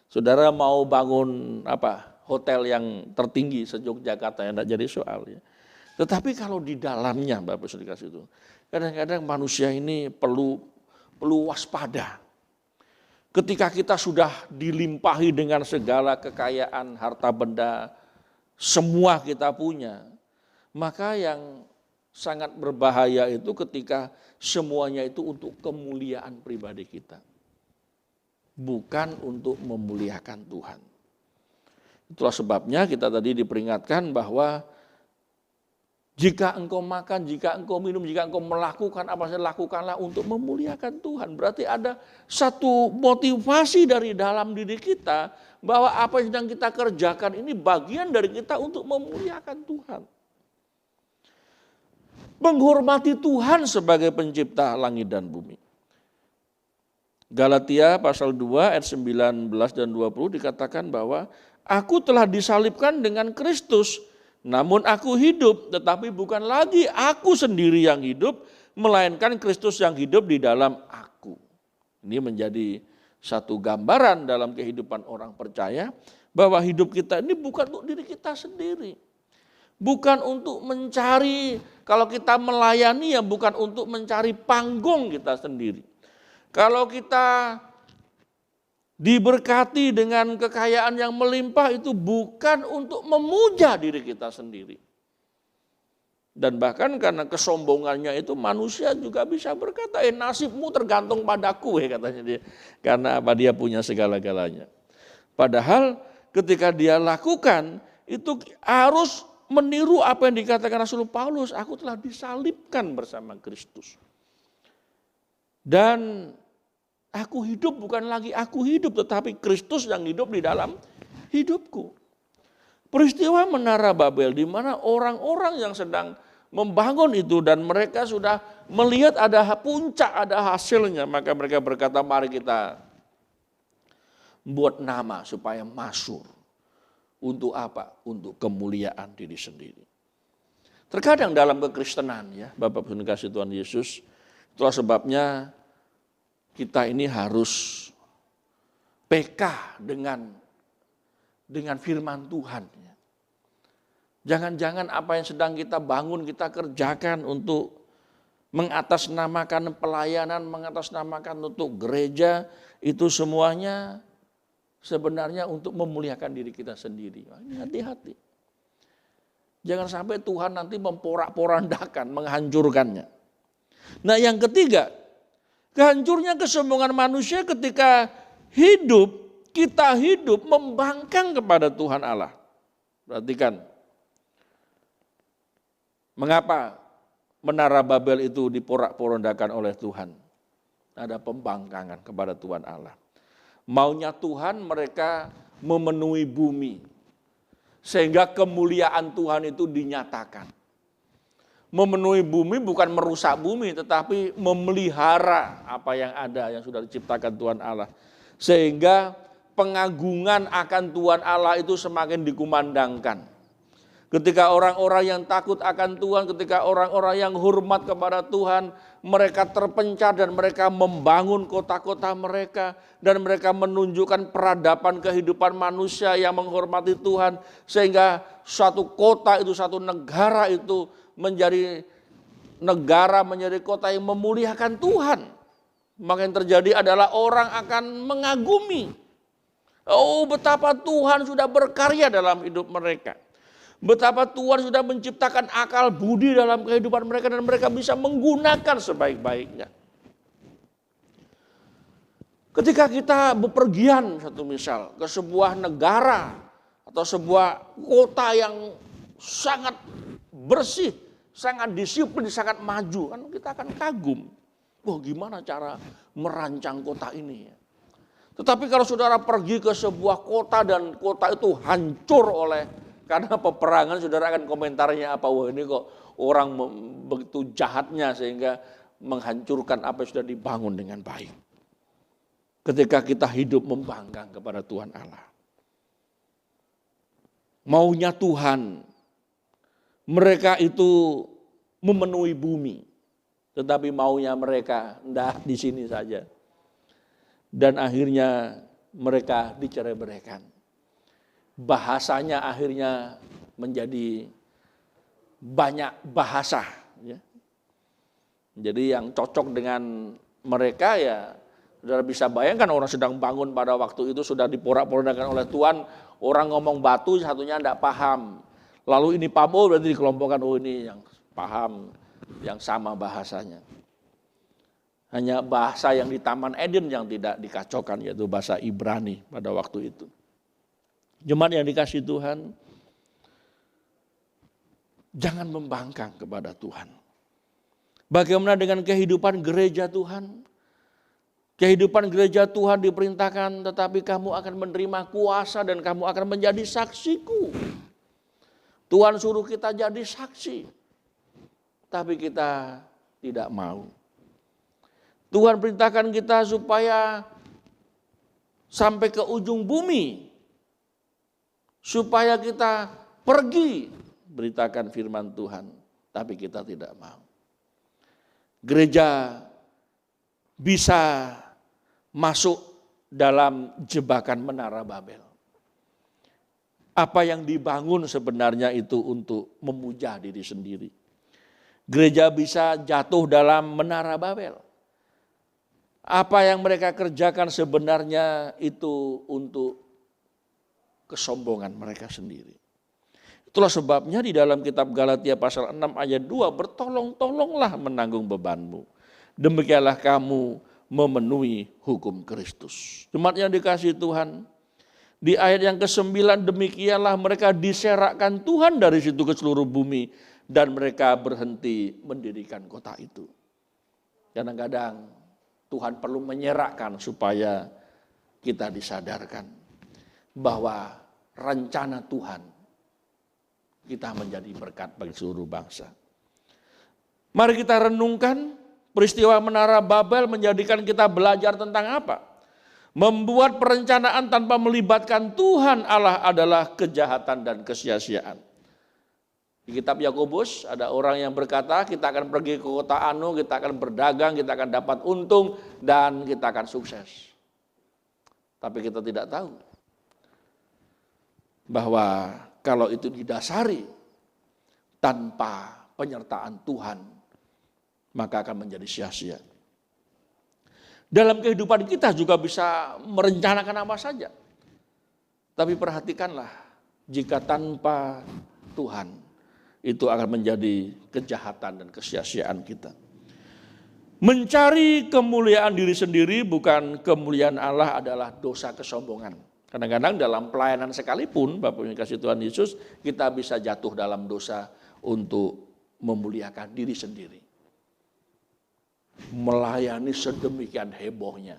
Saudara mau bangun hotel yang tertinggi se-Yogyakarta yang enggak jadi soal ya. Tetapi kalau di dalamnya, Bapak Saudara itu, kadang-kadang manusia ini perlu waspada. Ketika kita sudah dilimpahi dengan segala kekayaan, harta benda, semua kita punya, maka yang sangat berbahaya itu ketika semuanya itu untuk kemuliaan pribadi kita. Bukan untuk memuliakan Tuhan. Itulah sebabnya kita tadi diperingatkan bahwa jika engkau makan, jika engkau minum, jika engkau melakukan apa saja, lakukanlah untuk memuliakan Tuhan. Berarti ada satu motivasi dari dalam diri kita bahwa apa yang sedang kita kerjakan ini bagian dari kita untuk memuliakan Tuhan. Menghormati Tuhan sebagai pencipta langit dan bumi. Galatia pasal 2 ayat 19 dan 20 dikatakan bahwa aku telah disalibkan dengan Kristus, namun aku hidup, tetapi bukan lagi aku sendiri yang hidup, melainkan Kristus yang hidup di dalam aku. Ini menjadi satu gambaran dalam kehidupan orang percaya bahwa hidup kita ini bukan untuk diri kita sendiri. Bukan untuk mencari, kalau kita melayani ya bukan untuk mencari panggung kita sendiri. Kalau kita diberkati dengan kekayaan yang melimpah itu bukan untuk memuja diri kita sendiri. Dan bahkan karena kesombongannya itu manusia juga bisa berkata, nasibmu tergantung padaku katanya dia. Karena apa, dia punya segala-galanya. Padahal ketika dia lakukan itu harus meniru apa yang dikatakan Rasul Paulus, aku telah disalibkan bersama Kristus. Dan aku hidup bukan lagi aku hidup, tetapi Kristus yang hidup di dalam hidupku. Peristiwa Menara Babel di mana orang-orang yang sedang membangun itu dan mereka sudah melihat ada puncak, ada hasilnya, maka mereka berkata, mari kita buat nama supaya masyhur. Untuk apa? Untuk kemuliaan diri sendiri. Terkadang dalam kekristenan ya, Bapak-Ibu yang dikasihi Tuhan Yesus, itulah sebabnya kita ini harus peka dengan firman Tuhan. Jangan-jangan apa yang sedang kita bangun, kita kerjakan untuk mengatasnamakan pelayanan, mengatasnamakan untuk gereja, itu semuanya sebenarnya untuk memuliakan diri kita sendiri. Hati-hati. Jangan sampai Tuhan nanti memporak-porandakan, menghancurkannya. Nah yang ketiga, kehancurnya kesombongan manusia ketika kita hidup membangkang kepada Tuhan Allah. Perhatikan, mengapa Menara Babel itu diporak-porandakan oleh Tuhan? Ada pembangkangan kepada Tuhan Allah. Maunya Tuhan mereka memenuhi bumi, sehingga kemuliaan Tuhan itu dinyatakan. Memenuhi bumi bukan merusak bumi, tetapi memelihara apa yang ada, yang sudah diciptakan Tuhan Allah. Sehingga pengagungan akan Tuhan Allah itu semakin dikumandangkan. Ketika orang-orang yang takut akan Tuhan, ketika orang-orang yang hormat kepada Tuhan, mereka terpencar dan mereka membangun kota-kota mereka. Dan mereka menunjukkan peradaban kehidupan manusia yang menghormati Tuhan. Sehingga suatu kota itu, satu negara itu menjadi kota yang memuliakan Tuhan. Maka yang terjadi adalah orang akan mengagumi. Oh, betapa Tuhan sudah berkarya dalam hidup mereka. Betapa Tuhan sudah menciptakan akal budi dalam kehidupan mereka dan mereka bisa menggunakan sebaik-baiknya. Ketika kita bepergian satu misal ke sebuah negara atau sebuah kota yang sangat bersih, sangat disiplin, sangat maju, kan kita akan kagum. Wah, gimana cara merancang kota ini? Tetapi kalau saudara pergi ke sebuah kota dan kota itu hancur karena peperangan, saudara akan komentarnya apa? Wah, ini kok orang begitu jahatnya sehingga menghancurkan apa yang sudah dibangun dengan baik. Ketika kita hidup membangkang kepada Tuhan Allah. Maunya Tuhan, mereka itu memenuhi bumi. Tetapi maunya mereka enggak di sini saja. Dan akhirnya mereka dicerai-beraikan. Bahasanya akhirnya menjadi banyak bahasa. Ya. Jadi yang cocok dengan mereka ya, saudara bisa bayangkan orang sedang bangun pada waktu itu sudah diporak-porandakan oleh Tuhan, orang ngomong batu satunya tidak paham. Lalu ini paham, berarti dikelompokkan, ini yang paham, yang sama bahasanya. Hanya bahasa yang di Taman Eden yang tidak dikacaukan, yaitu bahasa Ibrani pada waktu itu. Jemaat yang dikasihi Tuhan, jangan membangkang kepada Tuhan. Bagaimana dengan kehidupan gereja Tuhan? Kehidupan gereja Tuhan diperintahkan, tetapi kamu akan menerima kuasa dan kamu akan menjadi saksiku. Tuhan suruh kita jadi saksi, tapi kita tidak mau. Tuhan perintahkan kita supaya sampai ke ujung bumi, supaya kita pergi beritakan firman Tuhan, tapi kita tidak mau. Gereja bisa masuk dalam jebakan menara Babel. Apa yang dibangun sebenarnya itu untuk memuja diri sendiri. Gereja bisa jatuh dalam menara Babel. Apa yang mereka kerjakan sebenarnya itu untuk kesombongan mereka sendiri. Itulah sebabnya di dalam kitab Galatia pasal 6 ayat 2, bertolong-tolonglah menanggung bebanmu. Demikianlah kamu memenuhi hukum Kristus. Jemaat yang dikasihi Tuhan, di ayat yang ke-9, demikianlah mereka diserakkan Tuhan dari situ ke seluruh bumi dan mereka berhenti mendirikan kota itu. Kadang-kadang Tuhan perlu menyerakkan supaya kita disadarkan bahwa rencana Tuhan kita menjadi berkat bagi seluruh bangsa. Mari kita renungkan peristiwa menara Babel menjadikan kita belajar tentang apa? Membuat perencanaan tanpa melibatkan Tuhan Allah adalah kejahatan dan kesia-siaan. Di kitab Yakobus ada orang yang berkata, kita akan pergi ke kota Anu, kita akan berdagang, kita akan dapat untung, dan kita akan sukses. Tapi kita tidak tahu bahwa kalau itu didasari tanpa penyertaan Tuhan, maka akan menjadi sia-sia. Dalam kehidupan kita juga bisa merencanakan apa saja. Tapi perhatikanlah, jika tanpa Tuhan, itu akan menjadi kejahatan dan kesia-siaan kita. Mencari kemuliaan diri sendiri bukan kemuliaan Allah adalah dosa kesombongan. Kadang-kadang dalam pelayanan sekalipun, Bapak yang kasih Tuhan Yesus, kita bisa jatuh dalam dosa untuk memuliakan diri sendiri. Melayani sedemikian hebohnya.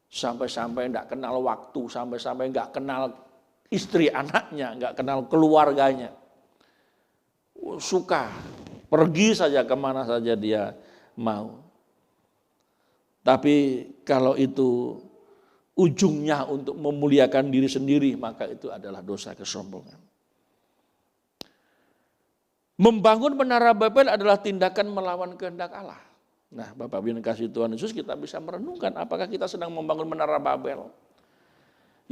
Sampai-sampai tidak kenal waktu, sampai-sampai nggak kenal istri anaknya, nggak kenal keluarganya. Suka, pergi saja kemana saja dia mau. Tapi kalau itu ujungnya untuk memuliakan diri sendiri, maka itu adalah dosa kesombongan. Membangun menara Babel adalah tindakan melawan kehendak Allah. Nah, Bapak Ibu yang kasih Tuhan Yesus, kita bisa merenungkan apakah kita sedang membangun menara Babel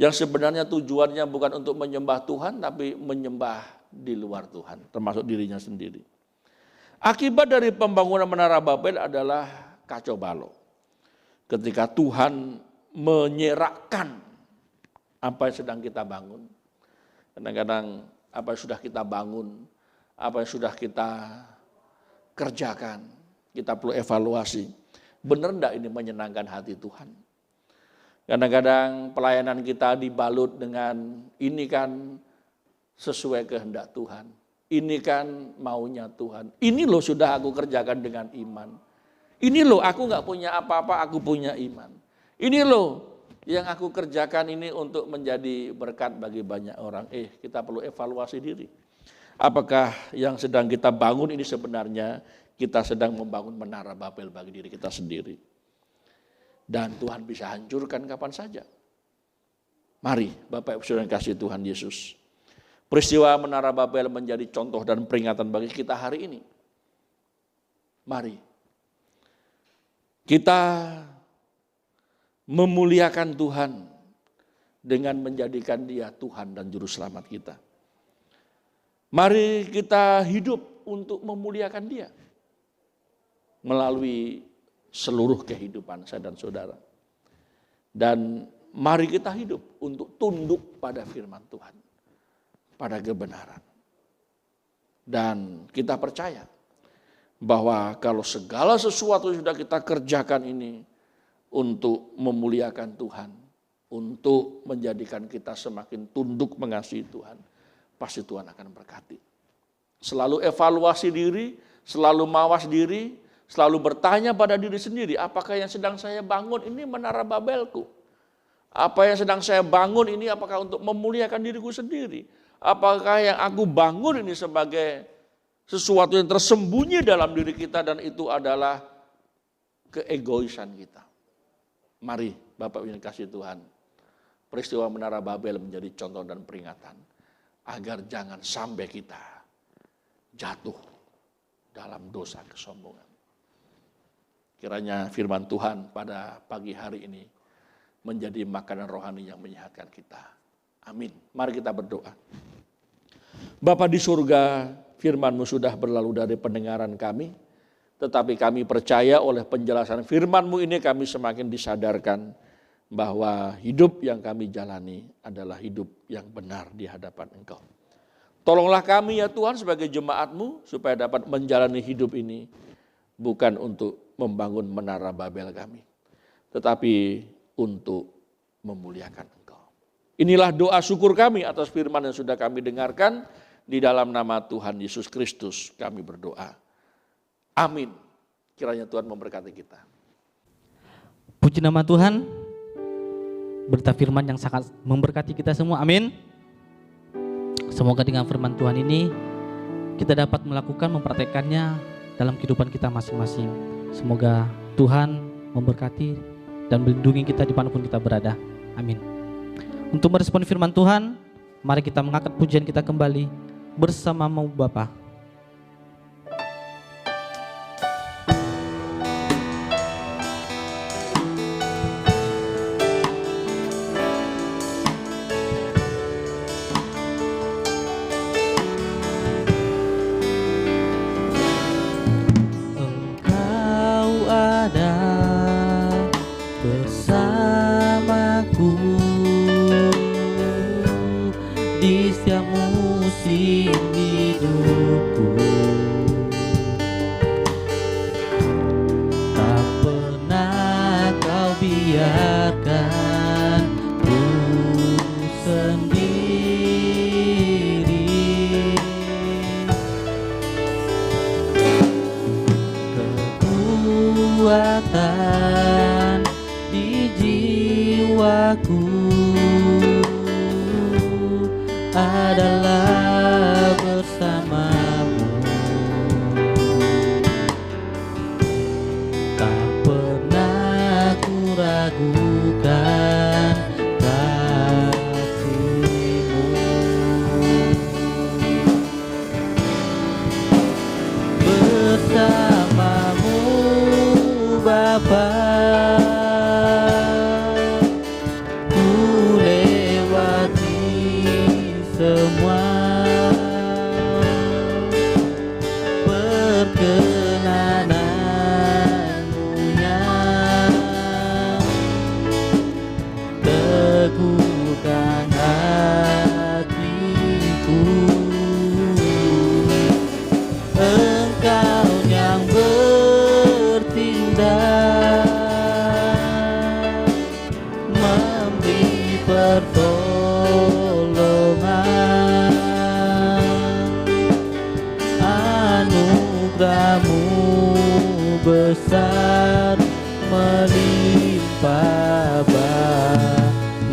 yang sebenarnya tujuannya bukan untuk menyembah Tuhan, tapi menyembah di luar Tuhan, termasuk dirinya sendiri. Akibat dari pembangunan menara Babel adalah kacau balau. Ketika Tuhan menyerakkan apa yang sedang kita bangun. Kadang-kadang apa yang sudah kita bangun, apa yang sudah kita kerjakan, kita perlu evaluasi. Benar enggak ini menyenangkan hati Tuhan? Kadang-kadang pelayanan kita dibalut dengan ini kan sesuai kehendak Tuhan. Ini kan maunya Tuhan. Ini loh sudah aku kerjakan dengan iman. Ini loh aku nggak punya apa-apa, aku punya iman. Ini loh yang aku kerjakan ini untuk menjadi berkat bagi banyak orang. Kita perlu evaluasi diri. Apakah yang sedang kita bangun ini sebenarnya kita sedang membangun menara Babel bagi diri kita sendiri. Dan Tuhan bisa hancurkan kapan saja. Mari Bapak Ibu Saudara yang kasih Tuhan Yesus. Peristiwa menara Babel menjadi contoh dan peringatan bagi kita hari ini. Mari kita memuliakan Tuhan dengan menjadikan Dia Tuhan dan Juru Selamat kita. Mari kita hidup untuk memuliakan Dia melalui seluruh kehidupan saya dan saudara. Dan mari kita hidup untuk tunduk pada firman Tuhan, pada kebenaran. Dan kita percaya bahwa kalau segala sesuatu yang sudah kita kerjakan ini untuk memuliakan Tuhan, untuk menjadikan kita semakin tunduk mengasihi Tuhan, pasti Tuhan akan berkati. Selalu evaluasi diri, selalu mawas diri, selalu bertanya pada diri sendiri, apakah yang sedang saya bangun ini menara Babelku? Apa yang sedang saya bangun ini apakah untuk memuliakan diriku sendiri? Apakah yang aku bangun ini sebagai sesuatu yang tersembunyi dalam diri kita dan itu adalah keegoisan kita? Mari Bapak Ibu yang kasih Tuhan, peristiwa menara Babel menjadi contoh dan peringatan agar jangan sampai kita jatuh dalam dosa kesombongan. Kiranya firman Tuhan pada pagi hari ini menjadi makanan rohani yang menyehatkan kita. Amin. Mari kita berdoa. Bapa di surga, firman-Mu sudah berlalu dari pendengaran kami, tetapi kami percaya oleh penjelasan firman-Mu ini kami semakin disadarkan bahwa hidup yang kami jalani adalah hidup yang benar di hadapan Engkau. Tolonglah kami ya Tuhan sebagai jemaat-Mu supaya dapat menjalani hidup ini bukan untuk membangun menara Babel kami, tetapi untuk memuliakan Engkau. Inilah doa syukur kami atas firman yang sudah kami dengarkan. Di dalam nama Tuhan Yesus Kristus kami berdoa. Amin. Kiranya Tuhan memberkati kita. Puji nama Tuhan. Berita firman yang sangat memberkati kita semua. Amin. Semoga dengan firman Tuhan ini kita dapat melakukan, mempraktekannya dalam kehidupan kita masing-masing. Semoga Tuhan memberkati dan melindungi kita dimanapun kita berada. Amin. Untuk merespon firman Tuhan, mari kita mengangkat pujian kita kembali bersama-Mu Bapa. Adalah bersama-Mu, tak pernah ku ragukan kasih-Mu. Bersama-Mu Bapa, semua perkenanan-Mu-nya, teguhkan hatiku. Engkau yang bertindak, memberi pertolongan, anugerah-Mu besar melimpah bagiku.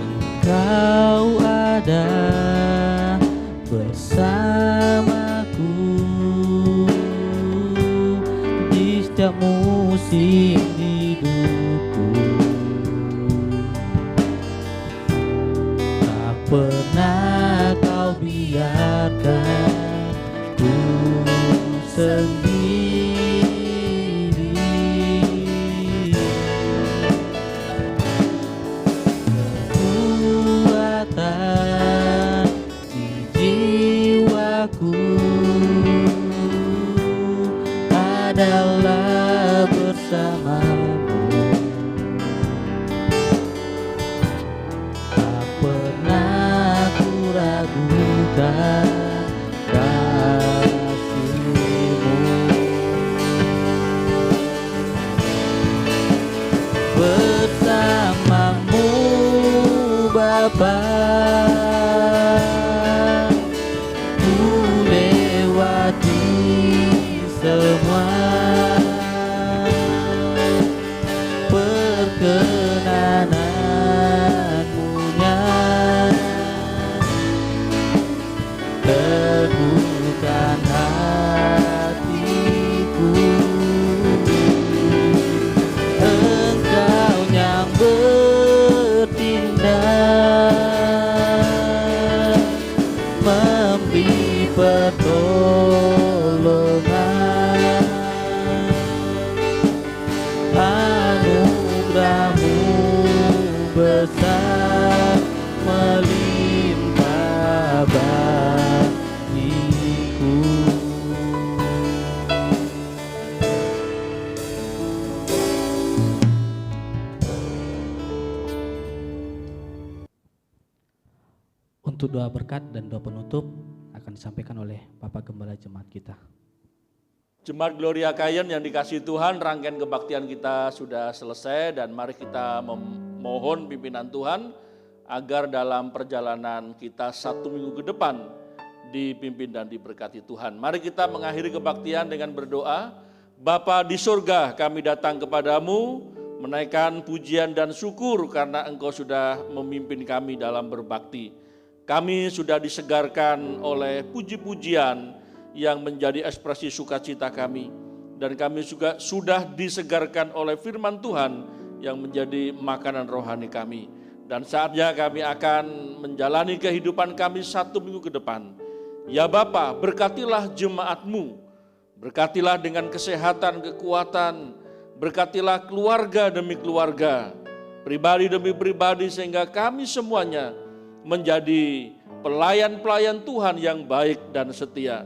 Engkau ada bersamaku di setiap musim hidupku. Tak pernah Kau biarkan ku sendiri. Bapa, ku lewati semua perkenananmu-Nya, teguhkan hatiku. Engkau yang bertindak, memberi pertolongan, anugerah-Mu besar melimpah bagiku. Untuk doa berkat dan doa penutup akan disampaikan oleh Bapak Gembala Jemaat kita. Jemaat Gloria Kayen yang dikasihi Tuhan, rangkaian kebaktian kita sudah selesai dan mari kita memohon pimpinan Tuhan agar dalam perjalanan kita 1 minggu ke depan dipimpin dan diberkati Tuhan. Mari kita mengakhiri kebaktian dengan berdoa. Bapa di surga, kami datang kepadamu menaikkan pujian dan syukur karena Engkau sudah memimpin kami dalam berbakti. Kami sudah disegarkan oleh puji-pujian yang menjadi ekspresi sukacita kami. Dan kami juga sudah disegarkan oleh firman Tuhan yang menjadi makanan rohani kami. Dan saatnya kami akan menjalani kehidupan kami 1 minggu ke depan. Ya Bapa, berkatilah jemaat-Mu, berkatilah dengan kesehatan, kekuatan, berkatilah keluarga demi keluarga, pribadi demi pribadi, sehingga kami semuanya menjadi pelayan-pelayan Tuhan yang baik dan setia.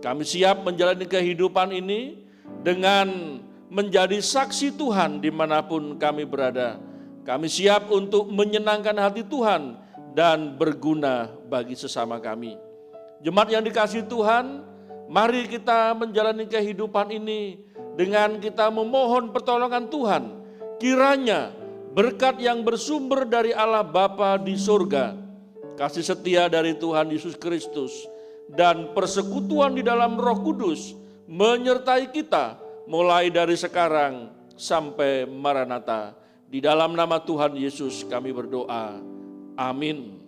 Kami siap menjalani kehidupan ini dengan menjadi saksi Tuhan dimanapun kami berada. Kami siap untuk menyenangkan hati Tuhan dan berguna bagi sesama kami. Jemaat yang dikasihi Tuhan, mari kita menjalani kehidupan ini dengan kita memohon pertolongan Tuhan. Kiranya berkat yang bersumber dari Allah Bapa di surga, kasih setia dari Tuhan Yesus Kristus, dan persekutuan di dalam Roh Kudus menyertai kita mulai dari sekarang sampai Maranatha. Di dalam nama Tuhan Yesus kami berdoa. Amin.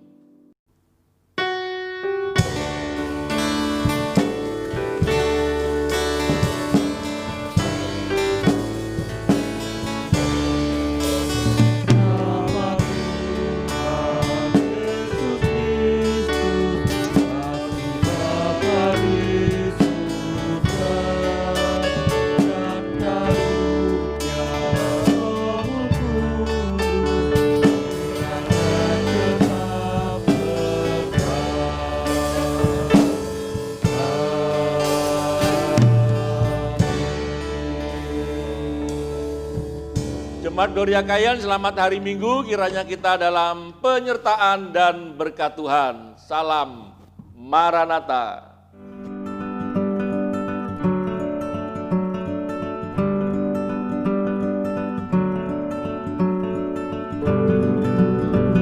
Jemaat Gloria Kayen, selamat hari Minggu, kiranya kita dalam penyertaan dan berkat Tuhan. Salam Maranatha.